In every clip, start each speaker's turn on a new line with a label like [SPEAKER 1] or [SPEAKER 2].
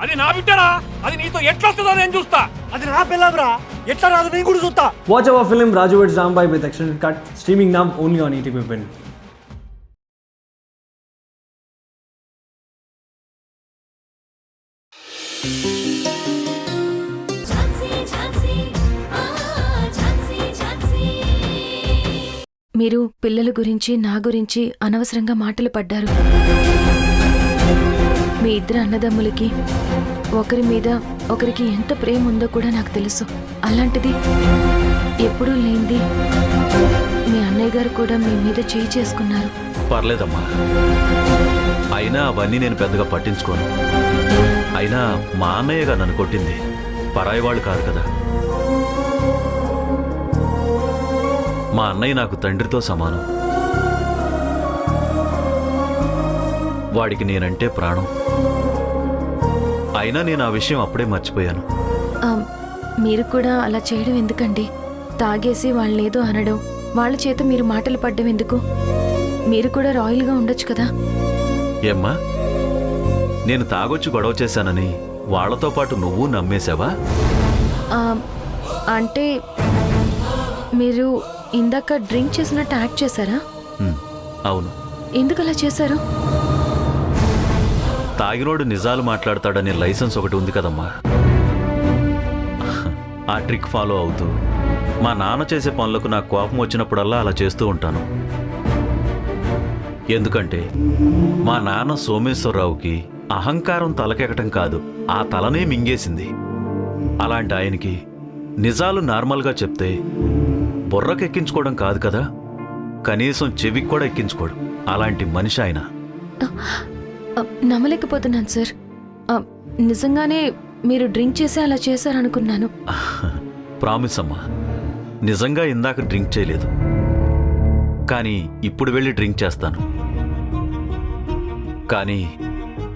[SPEAKER 1] అది నా బిడ్డరా, అది నీతో ఎట్లా వస్తుందో నేను చూస్తా.
[SPEAKER 2] అది నా పిల్లరా, ఎట్లా రాదు నేను కూడా చూస్తా.
[SPEAKER 3] Watch our film Raju vs. Rambai with extended cut, streaming now only on ETV Win.
[SPEAKER 4] మీరు పిల్లల గురించి నా గురించి అనవసరంగా మాటలు పడ్డారు. మీ ఇద్దరు అన్నదమ్ములకి ఒకరి మీద ఒకరికి ఎంత ప్రేమ ఉందో కూడా నాకు తెలుసు. అలాంటిది ఎప్పుడూ లేనిది మీ అన్నయ్య గారు కూడా మీ మీద చేయి చేసుకున్నారు.
[SPEAKER 5] పర్లేదమ్మా, అయినా అవన్నీ నేను పెద్దగా పట్టించుకోను. అయినా మా అన్నయ్యగా నన్ను కొట్టింది పరాయి వాళ్ళు కాదు కదా. మా అన్నయ్య నాకు తండ్రితో సమానం. వాడికి నేనంటే ప్రాణం. అయినా నేను ఆ విషయం అప్పుడే మర్చిపోయాను.
[SPEAKER 4] మీరు కూడా అలా చేయడం ఎందుకండి? తాగేసి వాళ్ళేదో అనడం, వాళ్ళ చేత మీరు మాటలు పడ్డం ఎందుకు? మీరు కూడా రాయల్గా ఉండొచ్చు కదా.
[SPEAKER 5] ఏమ్మా, నేను తాగొచ్చి గొడవ చేశానని వాళ్లతో పాటు నువ్వు నమ్మేశావా?
[SPEAKER 4] అంటే మీరు ఇందాక డ్రింక్ చేసినట్టు యాక్ట్ చేశారా?
[SPEAKER 5] అవును.
[SPEAKER 4] ఎందుకు అలా చేశారు?
[SPEAKER 5] తాగినోడు నిజాలు మాట్లాడతాడనే లైసెన్స్ ఒకటి ఉంది కదమ్మా. ఆ ట్రిక్ ఫాలో అవుతూ మా నాన్న చేసే పనులకు నాకు కోపం వచ్చినప్పుడల్లా అలా చేస్తూ ఉంటాను. ఎందుకంటే మా నాన్న సోమేశ్వరరావుకి అహంకారం తలకెక్కటం కాదు, ఆ తలనే మింగేసింది. అలాంటి ఆయనకి నిజాలు నార్మల్గా చెప్తే బుర్రకెక్కించుకోవడం కాదు కదా, కనీసం చెవికి కూడా ఎక్కించుకోడు. అలాంటి మనిషి ఆయన.
[SPEAKER 4] నమ్మలేకపోతున్నాను సార్. నిజంగానే మీరు డ్రింక్ చేసి అలా చేశారనుకున్నాను.
[SPEAKER 5] ప్రామిస్ అమ్మా, నిజంగా ఇందాక డ్రింక్ చేయలేదు, కానీ ఇప్పుడు వెళ్ళి డ్రింక్ చేస్తాను. కానీ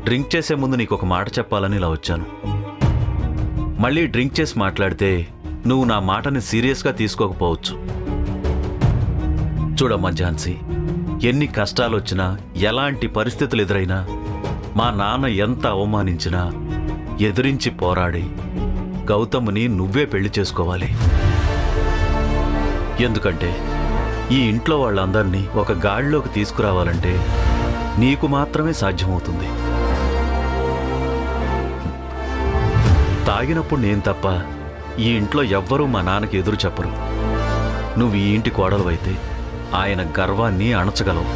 [SPEAKER 5] డ్రింక్ చేసే ముందు నీకు ఒక మాట చెప్పాలని ఇలా వచ్చాను. మళ్ళీ డ్రింక్ చేసి మాట్లాడితే నువ్వు నా మాటని సీరియస్గా తీసుకోకపోవచ్చు. చూడమ్మా ఝాన్సీ, ఎన్ని కష్టాలొచ్చినా ఎలాంటి పరిస్థితులు ఎదురైనా మా నాన్న ఎంత అవమానించినా ఎదిరించి పోరాడి గౌతమ్ని నువ్వే పెళ్లి చేసుకోవాలి. ఎందుకంటే ఈ ఇంట్లో వాళ్ళందరినీ ఒక గాడిలోకి తీసుకురావాలంటే నీకు మాత్రమే సాధ్యమవుతుంది. తాగినప్పుడు నేను తప్ప ఈ ఇంట్లో ఎవ్వరూ మా నాన్నకి ఎదురు చెప్పరు. నువ్వు ఈ ఇంటి కోడలువైతే ఆయన గర్వాన్ని అణచగలవు.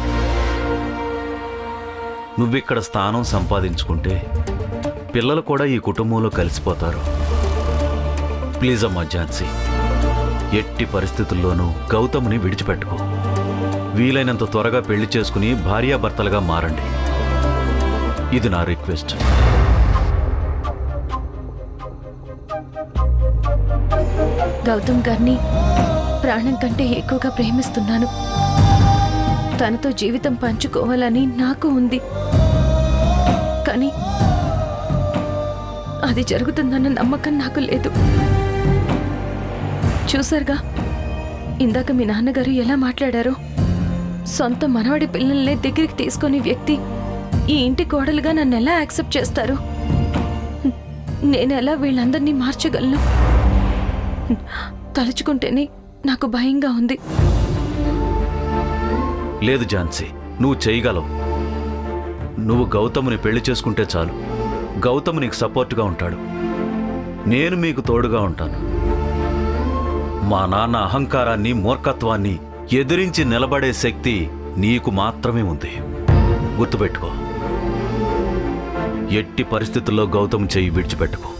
[SPEAKER 5] నువ్విక్కడ స్థానం సంపాదించుకుంటే పిల్లలు కూడా ఈ కుటుంబంలో కలిసిపోతారు. ప్లీజ్ అమ్మా ఝాన్సీ, ఎట్టి పరిస్థితుల్లోనూ గౌతమ్ని విడిచిపెట్టుకో. వీలైనంత త్వరగా పెళ్లి చేసుకుని భార్యాభర్తలుగా మారండి. ఇది నా రిక్వెస్ట్.
[SPEAKER 4] గౌతమ్ గారిని ప్రాణం కంటే ఎక్కువగా ప్రేమిస్తున్నాను. తనతో జీవితం పంచుకోవాలని నాకు ఉంది. కానీ అది జరుగుతుందన్న నమ్మకం నాకు లేదు. చూసారుగా ఇందాక మీ నాన్నగారు ఎలా మాట్లాడారో. సొంత మనవడి పిల్లల్ని దగ్గరికి తీసుకునే వ్యక్తి ఈ ఇంటి కోడలుగా నన్ను ఎలా యాక్సెప్ట్ చేస్తారు? నేనెలా వీళ్ళందరినీ మార్చగలను? తలుచుకుంటేనే నాకు భయంగా ఉంది.
[SPEAKER 5] లేదు ఝాన్సీ, నువ్వు చేయగలవు. నువ్వు గౌతమ్ని పెళ్లి చేసుకుంటే చాలు. గౌతమ్ నీకు సపోర్ట్గా ఉంటాడు. నేను మీకు తోడుగా ఉంటాను. మా నాన్న అహంకారాన్ని, మూర్ఖత్వాన్ని ఎదిరించి నిలబడే శక్తి నీకు మాత్రమే ఉంది. గుర్తుపెట్టుకో. ఎట్టి పరిస్థితుల్లో గౌతమ్ చెయ్యి విడిచిపెట్టుకో.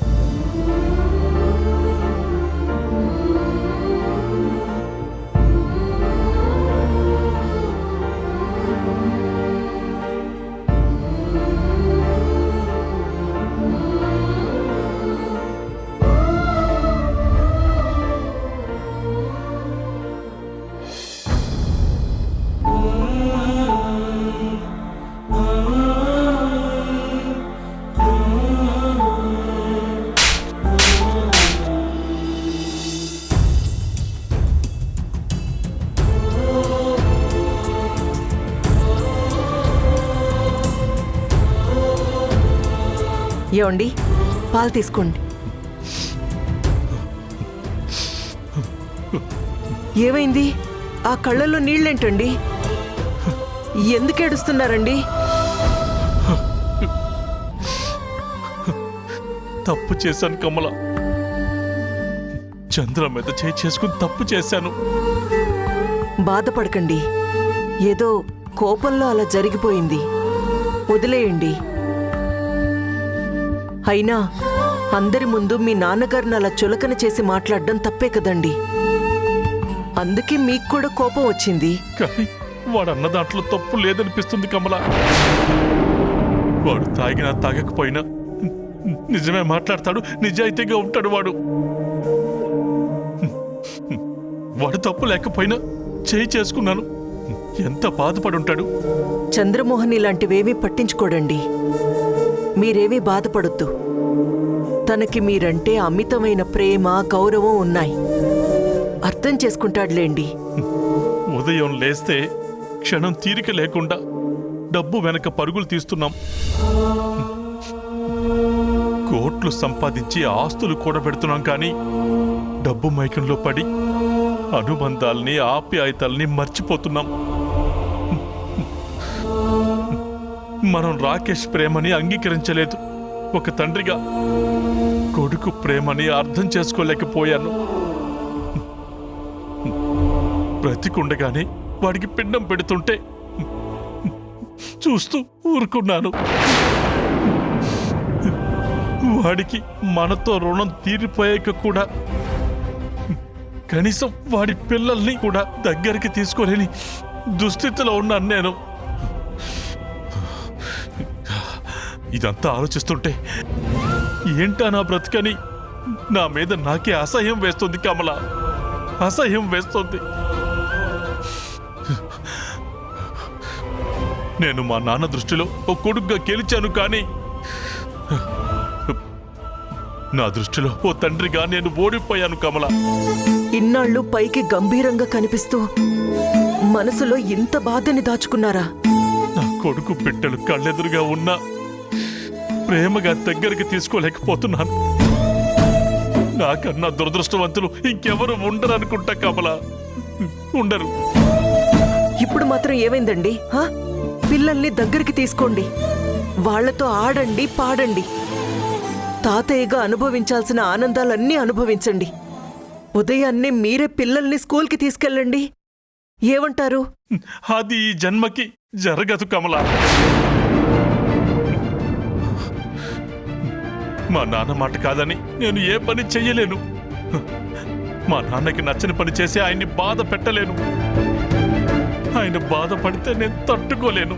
[SPEAKER 6] ఏమండి, పాలు తీసుకోండి. ఏమైంది? ఆ కళ్ళల్లో నీళ్ళేంటండి? ఎందుకు ఏడుస్తున్నారండి?
[SPEAKER 7] తప్పు చేశాను కమల. చంద్ర మీద చేసుకుని తప్పు చేశాను.
[SPEAKER 6] బాధపడకండి. ఏదో కోపంలో అలా జరిగిపోయింది, వదిలేయండి. అయినా అందరి ముందు మీ నాన్నగారిని అలా చులకన చేసి మాట్లాడడం తప్పే కదండి. అందుకే మీకు కూడా కోపం వచ్చింది.
[SPEAKER 7] కానీ వాడు అన్న దాంట్లో తప్పు లేదనిపిస్తుంది కమల. వాడు తాగినా తాగకపోయినా నిజమే మాట్లాడతాడు, నిజాయితీగా ఉంటాడు. వాడు తప్పు లేకపోయినా చేసుకున్నాను. ఎంత బాధపడి ఉంటాడు.
[SPEAKER 6] చంద్రమోహన్ ఇలాంటివేమీ పట్టించుకోడండి. మీరేమీ బాధపడొద్దు. తనకి మీరంటే అమితమైన ప్రేమ, గౌరవం ఉన్నాయి. అర్థం చేసుకుంటాడులేండి.
[SPEAKER 7] ఉదయం లేస్తే క్షణం తీరిక లేకుండా డబ్బు వెనక పరుగులు తీస్తున్నాం. కోట్లు సంపాదించి ఆస్తులు కూడబెడుతున్నాం. కానీ డబ్బు మైకంలో పడి అనుబంధాల్ని, ఆప్యాయతల్ని మర్చిపోతున్నాం. మనం రాకేష్ ప్రేమని అంగీకరించలేదు. ఒక తండ్రిగా కొడుకు ప్రేమని అర్థం చేసుకోలేకపోయాను. బ్రతికుండగానే వాడికి పిండం పెడుతుంటే చూస్తూ ఊరుకున్నాను. వాడికి మనతో రుణం తీరిపోయాక కూడా కనీసం వాడి పిల్లల్ని కూడా దగ్గరికి తీసుకోలేని దుస్థితిలో ఉన్నాను నేను. ఇదంతా ఆలోచిస్తుంటే ఏంటా నా బ్రతుకని నా మీద నాకే అసహ్యం వేస్తుంది కమల, అసహ్యం వేస్తుంది. నేను మా నాన్న దృష్టిలో ఓ కొడుగ్గా గెలిచాను. కానీ నా దృష్టిలో ఓ తండ్రిగా నేను ఓడిపోయాను కమల.
[SPEAKER 6] ఇన్నాళ్ళు పైకి గంభీరంగా కనిపిస్తూ మనసులో ఇంత బాధని దాచుకున్నారా?
[SPEAKER 7] నా కొడుకు బిడ్డలు కళ్ళెదురుగా ఉన్నా ప్రేమగా దగ్గరికి తీసుకోలేకపోతున్నాను. నాకన్నా దురదృష్టవంతులు ఇంకెవరు ఉండరనుకుంటా కమల, ఉండరు.
[SPEAKER 6] ఇప్పుడు మాత్రం ఏమైందండి? పిల్లల్ని దగ్గరికి తీసుకోండి, వాళ్లతో ఆడండి, పాడండి. తాతయ్యగా అనుభవించాల్సిన ఆనందాలన్నీ అనుభవించండి. ఉదయాన్నే మీరే పిల్లల్ని స్కూల్కి తీసుకెళ్ళండి. ఏమంటారు?
[SPEAKER 7] అది ఈ జన్మకి జరగదు కమల. మా నాన్న మాట కాదని నేను ఏ పని చెయ్యలేను. మా నాన్నకి నచ్చని పని చేసి ఆయన్ని బాధ పెట్టలేను. ఆయన బాధపడితే నేను తట్టుకోలేను.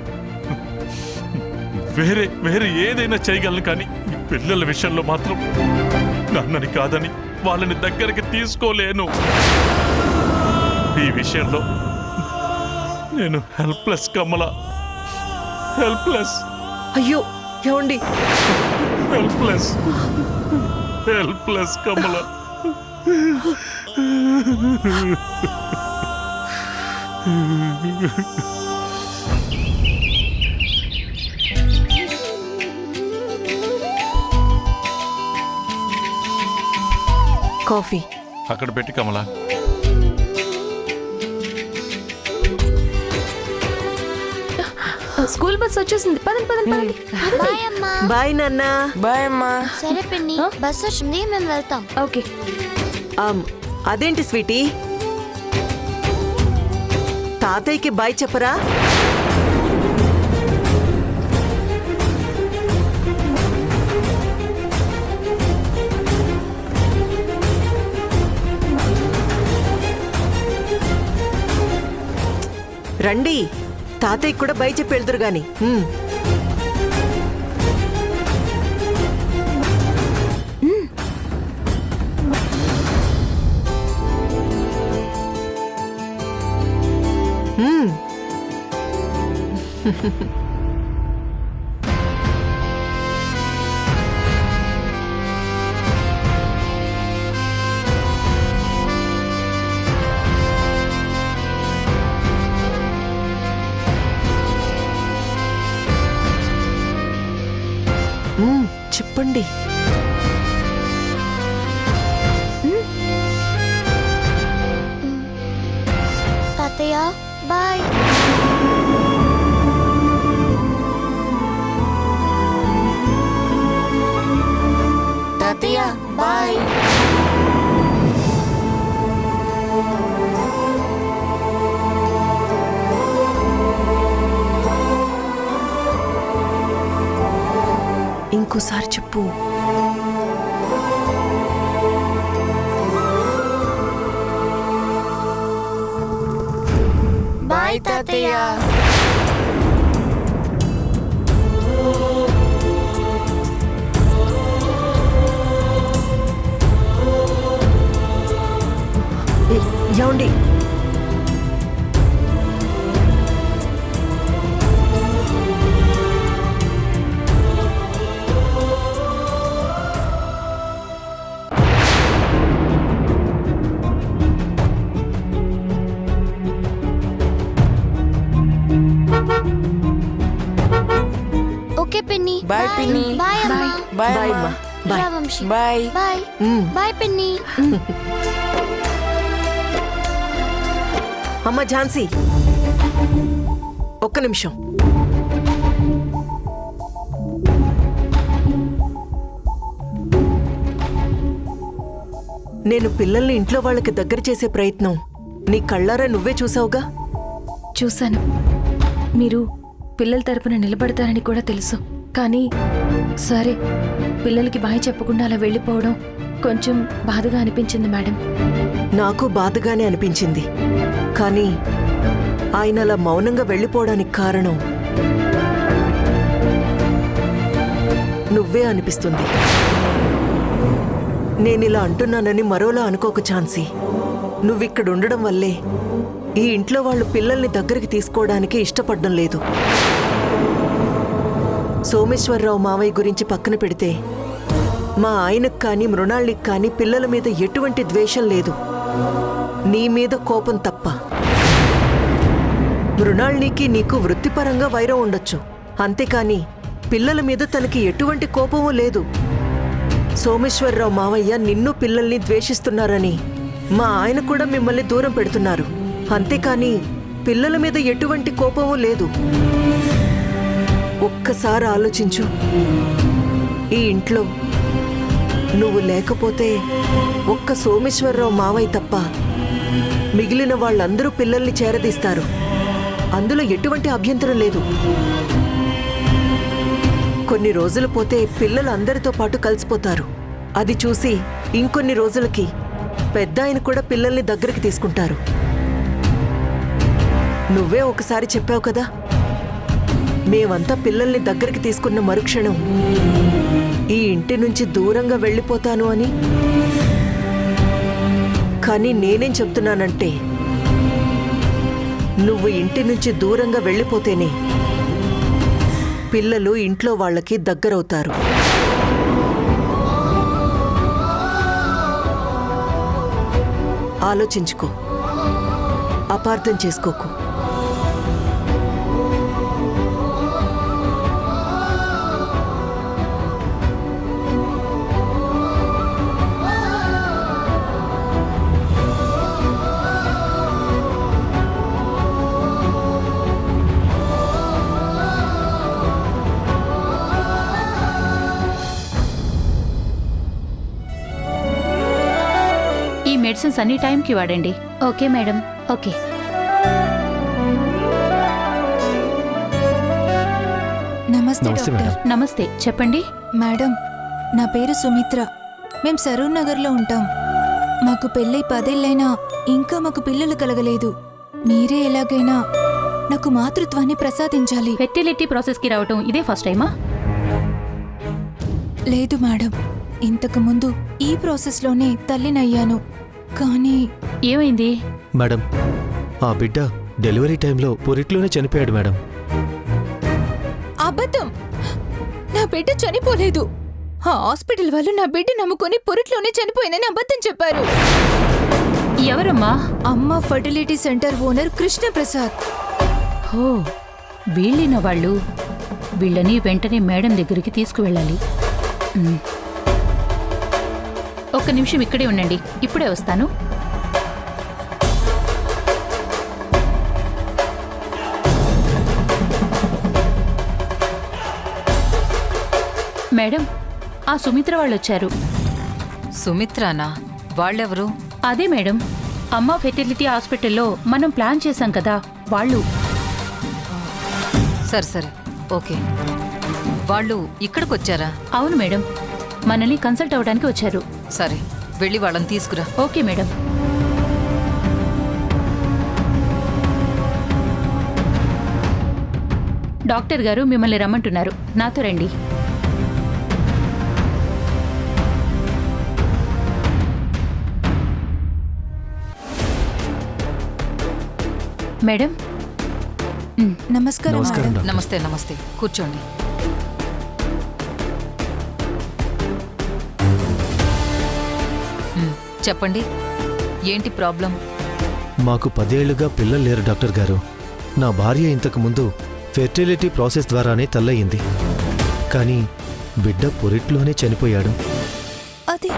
[SPEAKER 7] వేరే ఏదైనా చేయగలను. కానీ ఈ పిల్లల విషయంలో మాత్రం నాన్నని కాదని వాళ్ళని దగ్గరికి తీసుకోలేను. ఈ విషయంలో నేను హెల్ప్లెస్ కమల, హెల్ప్లెస్.
[SPEAKER 6] అయ్యో ఏమండి?
[SPEAKER 7] హెల్ప్లెస్ కమల.
[SPEAKER 6] కాఫీ
[SPEAKER 7] అక్కడ పెట్టి కమల.
[SPEAKER 4] స్కూల్ బస్ వచ్చేసింది. పదండి పదండి పదండి.
[SPEAKER 8] బాయ్ అమ్మా.
[SPEAKER 6] బాయ్ నాన్న. బాయ్ అమ్మా.
[SPEAKER 8] సరే పిన్ని, బస్ వచ్చింది, మేము వెళ్తాం.
[SPEAKER 4] ఓకే.
[SPEAKER 6] అదేంటి స్వీటీ, తాతయ్యకి బాయ్ చెప్పరా? రండి, తాతయ్య కూడా బై చెప్పి వెళ్తురు గాని. చెప్పండి.
[SPEAKER 8] తాతయ్య బాయ్. తాతయ్య బాయ్.
[SPEAKER 6] ఇంకోసారి చెప్పు.
[SPEAKER 8] బాయ్ తాతయ్య.
[SPEAKER 6] ఏమండి,
[SPEAKER 8] ఓకే పిన్ని.
[SPEAKER 9] బాయ్ పిన్ని.
[SPEAKER 8] బాయ్ అమ్మా.
[SPEAKER 9] బాయ్
[SPEAKER 6] బాయ్
[SPEAKER 9] అమ్మా.
[SPEAKER 6] అమ్మా. బాయ్.
[SPEAKER 8] రా వంశీ.
[SPEAKER 9] బాయ్.
[SPEAKER 8] బాయ్. బాయ్ పిన్ని.
[SPEAKER 6] అమ్మ ఝాన్సీ, ఒక్క నిమిషం. నేను పిల్లల్ని ఇంట్లో వాళ్ళకి దగ్గర చేసే ప్రయత్నం నీ కళ్ళారా నువ్వే చూసావుగా.
[SPEAKER 4] చూశాను. మీరు పిల్లల తరపున నిలబడతారని కూడా తెలుసు. కానీ సరే, పిల్లలకి బాయ్ చెప్పకుండా అలా వెళ్ళిపోవడం కొంచెం బాధగా అనిపించింది మేడం.
[SPEAKER 6] నాకు బాధగానే అనిపించింది. కానీ ఆయన అలా మౌనంగా వెళ్ళిపోవడానికి కారణం నువ్వే అనిపిస్తుంది. నేనిలా అంటున్నానని మరోలా అనుకోక ఝాన్సీ. నువ్విక్కడ ఉండడం వల్లే ఈ ఇంట్లో వాళ్ళు పిల్లల్ని దగ్గరికి తీసుకోవడానికి ఇష్టపడడం లేదు. సోమేశ్వరరావు మావయ్య గురించి పక్కన పెడితే మా ఆయనకు కానీ మృణాళికి కానీ పిల్లల మీద ఎటువంటి ద్వేషం లేదు. నీ మీద కోపం తప్ప. మృణాళికి నీకు వృత్తిపరంగా వైరం ఉండొచ్చు, అంతేకాని పిల్లల మీద తనకి ఎటువంటి కోపమూ లేదు. సోమేశ్వరరావు మావయ్య నిన్ను పిల్లల్ని ద్వేషిస్తున్నారని మా ఆయన కూడా మిమ్మల్ని దూరం పెడుతున్నారు, అంతేకాని పిల్లల మీద ఎటువంటి కోపమూ లేదు. ఒక్కసారి ఆలోచించు. ఈ ఇంట్లో నువ్వు లేకపోతే ఒక్క సోమేశ్వరరావు మావయ్య తప్ప మిగిలిన వాళ్ళందరూ పిల్లల్ని చేరదీస్తారు. అందులో ఎటువంటి అభ్యంతరం లేదు. కొన్ని రోజులు పోతే పిల్లలు అందరితో పాటు కలిసిపోతారు. అది చూసి ఇంకొన్ని రోజులకి పెద్ద ఆయన కూడా పిల్లల్ని దగ్గరికి తీసుకుంటారు. నువ్వే ఒకసారి చెప్పావు కదా, మేమంతా పిల్లల్ని దగ్గరికి తీసుకున్న మరుక్షణం ఈ ఇంటి నుంచి దూరంగా వెళ్ళిపోతాను అని. కానీ నేనేం చెప్తున్నానంటే, నువ్వు ఇంటి నుంచి దూరంగా వెళ్ళిపోతేనే పిల్లలు ఇంట్లో వాళ్ళకి దగ్గరవుతారు. ఆలోచించుకో, అపార్థం చేసుకోకు.
[SPEAKER 10] మెడిసిన్స్ అన్ని టైంకి వాడండి. Okay madam. ఓకే.
[SPEAKER 11] నమస్తే డాక్టర్.
[SPEAKER 10] నమస్తే, చెప్పండి.
[SPEAKER 11] మేడం, నా పేరు సుమిత్ర. మేం సరూర్ నగర్లో ఉంటాం. మాకు పెళ్ళై 10 ఏళ్లైనా ఇంకా మాకు పిల్లలు కలగలేదు. మీరే ఎలాగైనా నాకు మాతృత్వాన్ని ప్రసాదించాలి.
[SPEAKER 10] ఫెర్టిలిటీ ప్రాసెస్కి రావటం ఇదే ఫస్ట్ టైమా?
[SPEAKER 11] లేదు మేడం, ఇంతకు ముందు ఈ ప్రాసెస్లోనే తల్లినయ్యాను. కానీ
[SPEAKER 10] ఏమైంది
[SPEAKER 12] మేడం? ఆ బిడ్డ డెలివరీ టైంలో పురిట్లోనే చనిపోయాడు మేడం.
[SPEAKER 11] అబద్ధం! నా బిడ్డ చనిపోలేదు. ఆ హాస్పిటల్ వాళ్ళు నా బిడ్డ నమ్ముకొని పురిట్లోనే చనిపోయిందని అబద్ధం చెప్పారు.
[SPEAKER 10] ఎవరమ్మా?
[SPEAKER 11] అమ్మ ఫర్టిలిటీ సెంటర్ ఓనర్ కృష్ణప్రసాద్.
[SPEAKER 10] ఓ, వీళ్ళిన వాళ్ళు. వీళ్ళని వెంటనే మేడం దగ్గరికి తీసుకువెళ్ళాలి. ఒక్క నిమిషం ఇక్కడే ఉండండి, ఇప్పుడే వస్తాను. మేడం, ఆ సుమిత్ర వాళ్ళొచ్చారు.
[SPEAKER 9] సుమిత్రానా? వాళ్ళెవరు?
[SPEAKER 10] అదే మేడం, అమ్మ ఫెర్టిలిటీ హాస్పిటల్లో మనం ప్లాన్ చేశాం కదా, వాళ్ళు.
[SPEAKER 9] సరే సరే, ఓకే. వాళ్ళు ఇక్కడికొచ్చారా?
[SPEAKER 10] అవును మేడం, మనల్ని కన్సల్ట్ అవ్వడానికి వచ్చారు.
[SPEAKER 9] సరే, వెళ్ళి వాళ్ళని తీసుకురా.
[SPEAKER 10] Okay madam. డాక్టర్ గారు మిమ్మల్ని రమ్మంటున్నారు, నాతో రండి. మేడం.
[SPEAKER 11] నమస్కారం
[SPEAKER 12] నమస్కారం
[SPEAKER 11] మేడం.
[SPEAKER 12] డాక్టర్.
[SPEAKER 9] నమస్తే నమస్తే, కూర్చోండి. చెప్పండి, ఏంటి ప్రాబ్లం?
[SPEAKER 12] మాకు 10 ఏళ్లుగా పిల్లలు లేరు డాక్టర్ గారు. నా భార్య ఇంతకు ముందు ఫెర్టిలిటీ ప్రాసెస్ ద్వారానే తల్లయింది. కానీ బిడ్డ పురిట్లోనే చనిపోయాడు.
[SPEAKER 11] అది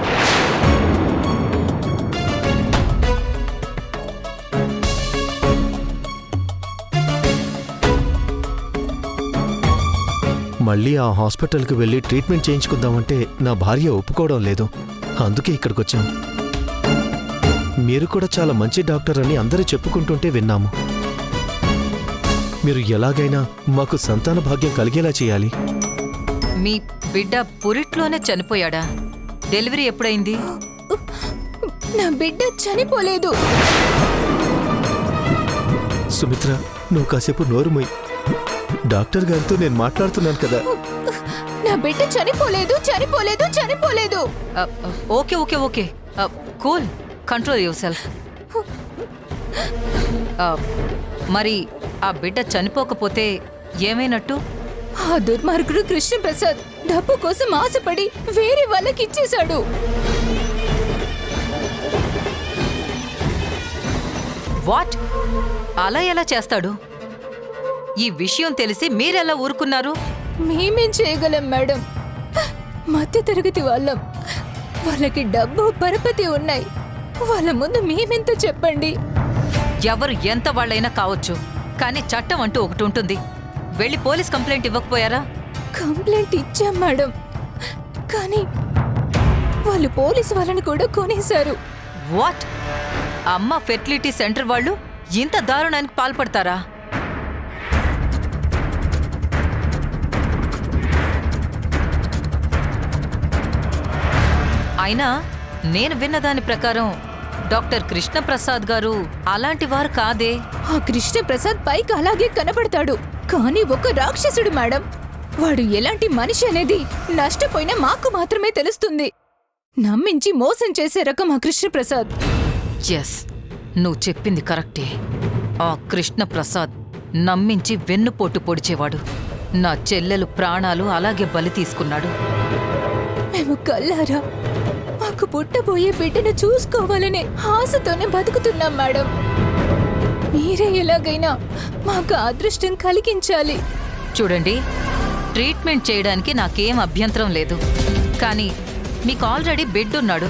[SPEAKER 12] మళ్ళీ ఆ హాస్పిటల్కి వెళ్ళి ట్రీట్మెంట్ చేయించుకుందామంటే నా భార్య ఒప్పుకోవడం లేదు. అందుకే ఇక్కడికొచ్చాం. మీరు కూడా చాలా మంచి డాక్టర్ అని అందరూ చెప్పుకుంటుంటే విన్నాము. మీరు ఎలాగైనా మాకు సంతాన భాగ్యం కలిగేలా చేయాలి.
[SPEAKER 9] మీ బిడ్డ పురిట్లోనే చనిపోయాడా? డెలివరీ ఎప్పుడైంది?
[SPEAKER 11] నా బిడ్డ చనిపోలేదు.
[SPEAKER 12] సుమిత్ర, నువ్వు కాసేపు నోరు మొయ్. డాక్టర్ గారితో నేను మాట్లాడుతున్నాను కదా.
[SPEAKER 11] నా బిడ్డ చనిపోలేదు, చనిపోలేదు, చనిపోలేదు.
[SPEAKER 9] Okay okay okay, cool, control yourself. మరి ఆ బిడ్డ చనిపోకపోతే ఏమైనట్టు?
[SPEAKER 11] ఆ దుర్మార్గుడు కృష్ణప్రసాద్ డబ్బు కోసం ఆశపడి వేరే వాళ్ళకి ఇచ్చేశాడు.
[SPEAKER 9] వాట్? అలా ఎలా చేస్తాడు? ఈ విషయం తెలిసి మీరెలా ఊరుకున్నారు?
[SPEAKER 11] మేమేం చేయగలం మేడం? మధ్య తరగతి వాళ్ళం. వాళ్ళకి డబ్బు పరపతి ఉన్నాయి. వాళ్ళ ముందు మేమెంత చెప్పండి?
[SPEAKER 9] ఎవరు ఎంత వాళ్ళైనా కావచ్చు, కానీ చట్టం అంటూ ఒకటి ఉంటుంది. వెళ్ళి పోలీస్ కంప్లైంట్ ఇవ్వకపోయారా?
[SPEAKER 11] కంప్లైంట్ ఇచ్చాం మేడం, కానీ వాళ్ళు పోలీసు వాళ్ళని కూడా కొనేశారు.
[SPEAKER 9] వాట్? అమ్మ ఫెర్టిలిటీ సెంటర్ వాళ్ళు ఇంత దారుణానికి పాల్పడతారా? అయినా నేను విన్నదాని ప్రకారం డాక్టర్ కృష్ణప్రసాద్ గారు అలాంటి వారు కాదే.
[SPEAKER 11] ఆ కృష్ణప్రసాద్ పైకి అలాగే కనబడతాడు, కానీ ఒక రాక్షసుడు మేడం. వాడు ఎలాంటి మనిషి అనేది నష్టపోయినా మాకు మాత్రమే తెలుస్తుంది. నమ్మించి మోసం చేసే రకం ఆ కృష్ణప్రసాద్.
[SPEAKER 9] ఎస్, నువ్వు చెప్పింది కరెక్టే. ఆ కృష్ణప్రసాద్ నమ్మించి వెన్నుపోటు పొడిచేవాడు. నా చెల్లెలు ప్రాణాలు అలాగే బలి తీసుకున్నాడు.
[SPEAKER 11] మేము కల్లారా మాకు పుట్టబోయే బిడ్డను చూసుకోవాలనే ఆశతోనే బతుకుతున్నాం మేడం. మీరే ఎలాగైనా మాకు అదృష్టం కలిగించాలి.
[SPEAKER 9] చూడండి, ట్రీట్మెంట్ చేయడానికి నాకేం అభ్యంతరం లేదు, కానీ మీకు ఆల్రెడీ బిడ్డ ఉన్నాడు.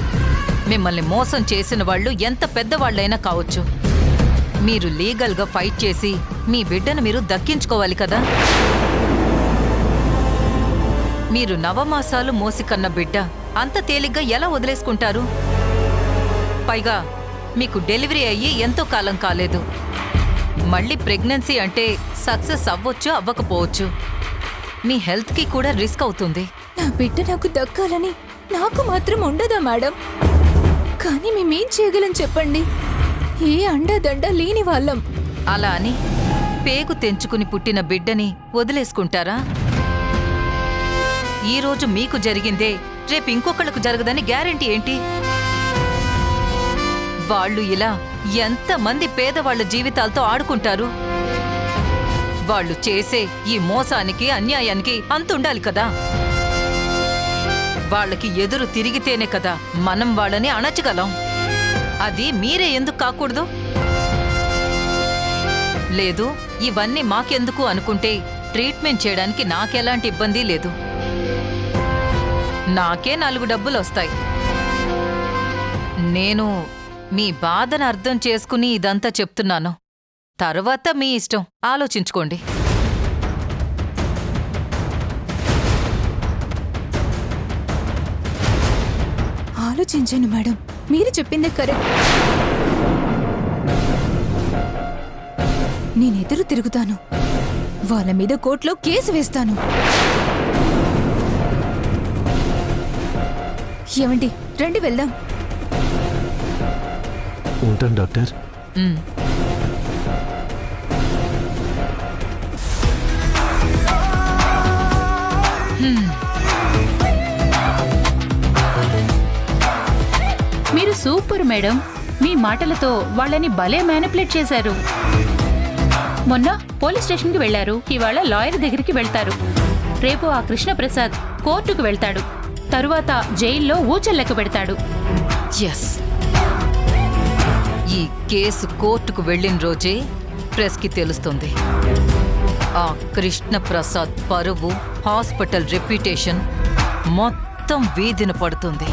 [SPEAKER 9] మిమ్మల్ని మోసం చేసిన వాళ్ళు ఎంత పెద్దవాళ్ళైనా కావచ్చు. మీరు లీగల్గా ఫైట్ చేసి మీ బిడ్డను మీరు దక్కించుకోవాలి కదా. మీరు 9 మాసాలు మోసికన్న బిడ్డ అంత తేలిగ్గా ఎలా వదిలేసుకుంటారు? పైగా మీకు డెలివరీ అయ్యి ఎంతో కాలం కాలేదు. మళ్ళీ ప్రెగ్నెన్సీ అంటే సక్సెస్ అవ్వచ్చు, అవ్వకపోవచ్చు. మీ హెల్త్కి కూడా రిస్క్ అవుతుంది.
[SPEAKER 11] నా బిడ్డ నాకు దక్కాలని నాకు మాత్రం ఉండదా మేడం? కానీ మేమేం చేయగలం చెప్పండి? ఏ అండదండ లేని వాళ్ళం.
[SPEAKER 9] అలా అని పేగు తెంచుకుని పుట్టిన బిడ్డని వదిలేసుకుంటారా? ఈరోజు మీకు జరిగిందే రేపు ఇంకొకళ్ళకు జరగదని గ్యారెంటీ ఏంటి? వాళ్ళు ఇలా ఎంతమంది పేదవాళ్ల జీవితాలతో ఆడుకుంటారు? వాళ్ళు చేసే ఈ మోసానికి, అన్యాయానికి అంతుండాలి కదా. వాళ్ళకి ఎదురు తిరిగితేనే కదా మనం వాళ్ళని అణచగలం. అది మీరే ఎందుకు కాకూడదు? లేదు, ఇవన్నీ మాకెందుకు అనుకుంటే ట్రీట్మెంట్ చేయడానికి నాకెలాంటి ఇబ్బంది లేదు. నాకే 4 డబ్బులు వస్తాయి. నేను మీ బాధను అర్థం చేసుకుని ఇదంతా చెప్తున్నాను. తర్వాత మీ ఇష్టం, ఆలోచించుకోండి.
[SPEAKER 11] ఆలోచించాను మేడం, మీరు చెప్పిందే కరెక్ట్. నేను ఎదురు తిరుగుతాను, వాళ్ళ మీద కోర్టులో కేసు వేస్తాను. ఏమండి, రండి వెళ్దాం.
[SPEAKER 12] ఉంటాను డాక్టర్.
[SPEAKER 10] మీరు సూపర్ మేడం. మీ మాటలతో వాళ్ళని భలే మేనిపులేట్ చేశారు. మొన్న పోలీస్ స్టేషన్కి వెళ్లారు, ఇవాళ లాయర్ దగ్గరికి వెళ్తారు. రేపు ఆ కృష్ణప్రసాద్ కోర్టుకు వెళ్తాడు, తరువాత జైల్లో ఊచల్లెక్క పెడతాడు.
[SPEAKER 9] ఎస్, ఈ కేసు కోర్టుకు వెళ్ళిన రోజే ప్రెస్కి తెలుస్తుంది. ఆ కృష్ణప్రసాద్ పరువు, హాస్పిటల్ రెప్యుటేషన్ మొత్తం వీధిన పడుతుంది.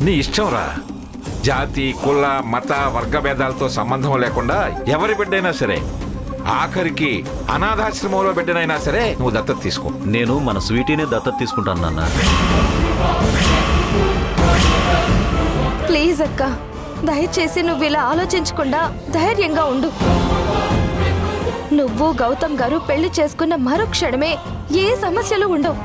[SPEAKER 1] నీ ఇష్టంరా. జాతి, కుల, మత, వర్గ భేదాలతో సంబంధం లేకుండా ఎవరి బిడ్డైనా సరే, ఆఖరికి అనాథాశ్రమంలో బిడ్డనైనా సరే నువ్వు దత్తత తీసుకో.
[SPEAKER 5] నేను మన స్వీటీనే దత్తత తీసుకుంటాను నాన్న.
[SPEAKER 4] ప్లీజ్ అక్క, దయచేసి నువ్వు ఇలా ఆలోచించకుండా ధైర్యంగా ఉండు. నువ్వు గౌతమ్ గారు పెళ్లి చేసుకున్న మరుక్షణమే ఏ సమస్యలు ఉండవు.